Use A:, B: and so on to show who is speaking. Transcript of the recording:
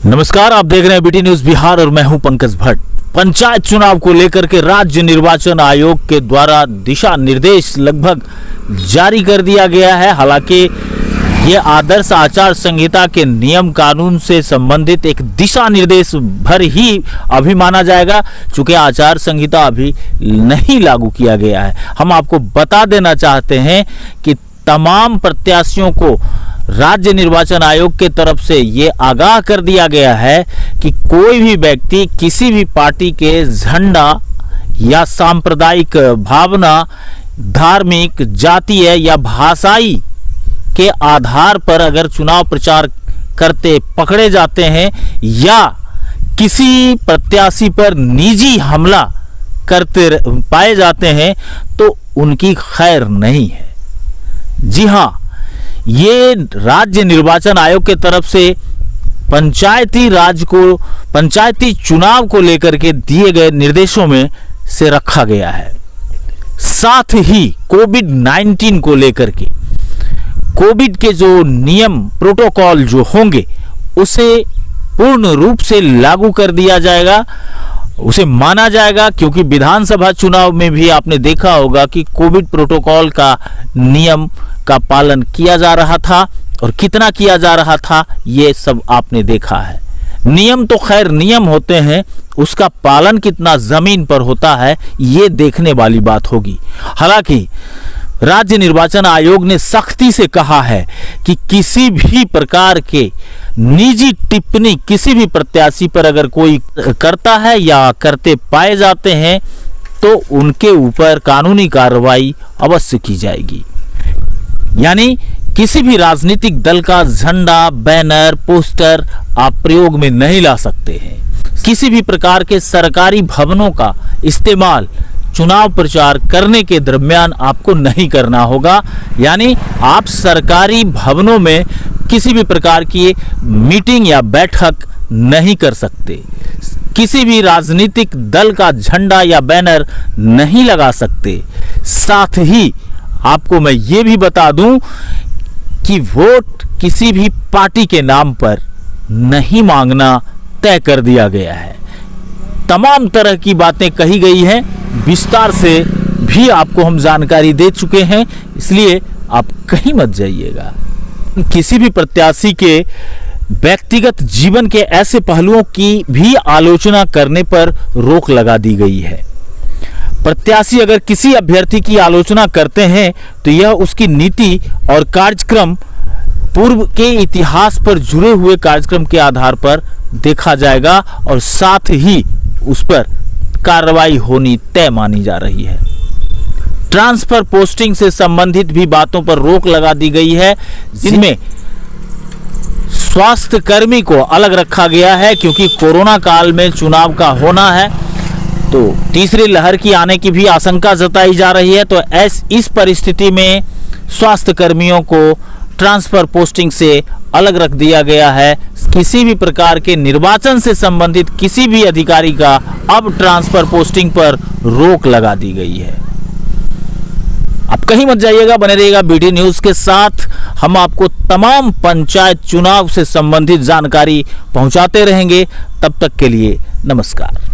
A: नमस्कार, आप देख रहे हैं बीटी न्यूज बिहार और मैं हूं पंकज भट्ट। पंचायत चुनाव को लेकर के राज्य निर्वाचन आयोग के द्वारा दिशा निर्देश लगभग जारी कर दिया गया है। हालांकि ये आदर्श आचार संहिता के नियम कानून से संबंधित एक दिशा निर्देश भर ही अभी माना जाएगा, चूंकि आचार संहिता अभी नहीं लागू किया गया है। हम आपको बता देना चाहते हैं कि तमाम प्रत्याशियों को राज्य निर्वाचन आयोग के तरफ से ये आगाह कर दिया गया है कि कोई भी व्यक्ति किसी भी पार्टी के झंडा या सांप्रदायिक भावना, धार्मिक, जातीय या भाषाई के आधार पर अगर चुनाव प्रचार करते पकड़े जाते हैं या किसी प्रत्याशी पर निजी हमला करते पाए जाते हैं तो उनकी खैर नहीं है। जी हां, ये राज्य निर्वाचन आयोग के तरफ से पंचायती चुनाव को लेकर के दिए गए निर्देशों में से रखा गया है। साथ ही कोविड-19 को लेकर के कोविड के जो नियम प्रोटोकॉल जो होंगे उसे पूर्ण रूप से लागू कर दिया जाएगा, उसे माना जाएगा, क्योंकि विधानसभा चुनाव में भी आपने देखा होगा कि कोविड प्रोटोकॉल का नियम का पालन किया जा रहा था और कितना किया जा रहा था ये सब आपने देखा है। नियम तो खैर नियम होते हैं, उसका पालन कितना जमीन पर होता है ये देखने वाली बात होगी। हालांकि राज्य निर्वाचन आयोग ने सख्ती से कहा है कि किसी भी प्रकार के निजी टिप्पणी किसी भी प्रत्याशी पर अगर कोई करता है या करते पाए जाते हैं तो उनके ऊपर कानूनी कार्रवाई अवश्य की जाएगी। यानी किसी भी राजनीतिक दल का झंडा, बैनर, पोस्टर आप प्रयोग में नहीं ला सकते हैं। किसी भी प्रकार के सरकारी भवनों का इस्तेमाल चुनाव प्रचार करने के दरमियान आपको नहीं करना होगा। यानी आप सरकारी भवनों में किसी भी प्रकार की मीटिंग या बैठक नहीं कर सकते। किसी भी राजनीतिक दल का झंडा या बैनर नहीं लगा सकते। साथ ही आपको मैं ये भी बता दूं कि वोट किसी भी पार्टी के नाम पर नहीं मांगना तय कर दिया गया है। तमाम तरह की बातें कही गई हैं, विस्तार से भी आपको हम जानकारी दे चुके हैं, इसलिए आप कहीं मत जाइएगा। किसी भी प्रत्याशी के व्यक्तिगत जीवन के ऐसे पहलुओं की भी आलोचना करने पर रोक लगा दी गई है। प्रत्याशी अगर किसी अभ्यर्थी की आलोचना करते हैं तो यह उसकी नीति और कार्यक्रम, पूर्व के इतिहास पर जुड़े हुए कार्यक्रम के आधार पर देखा जाएगा और साथ ही उस पर कार्रवाई होनी तय मानी जा रही है। ट्रांसफर पोस्टिंग से संबंधित भी बातों पर रोक लगा दी गई है, जिनमें स्वास्थ्य कर्मी को अलग रखा गया है, क्योंकि कोरोना काल में चुनाव का होना है तो तीसरी लहर की आने की भी आशंका जताई जा रही है। तो इस परिस्थिति में स्वास्थ्य कर्मियों को ट्रांसफर पोस्टिंग से अलग रख दिया गया है। किसी भी प्रकार के निर्वाचन से संबंधित किसी भी अधिकारी का अब ट्रांसफर पोस्टिंग पर रोक लगा दी गई है। आप कहीं मत जाइएगा, बने रहिएगा बीटी न्यूज के साथ। हम आपको तमाम पंचायत चुनाव से संबंधित जानकारी पहुंचाते रहेंगे। तब तक के लिए नमस्कार।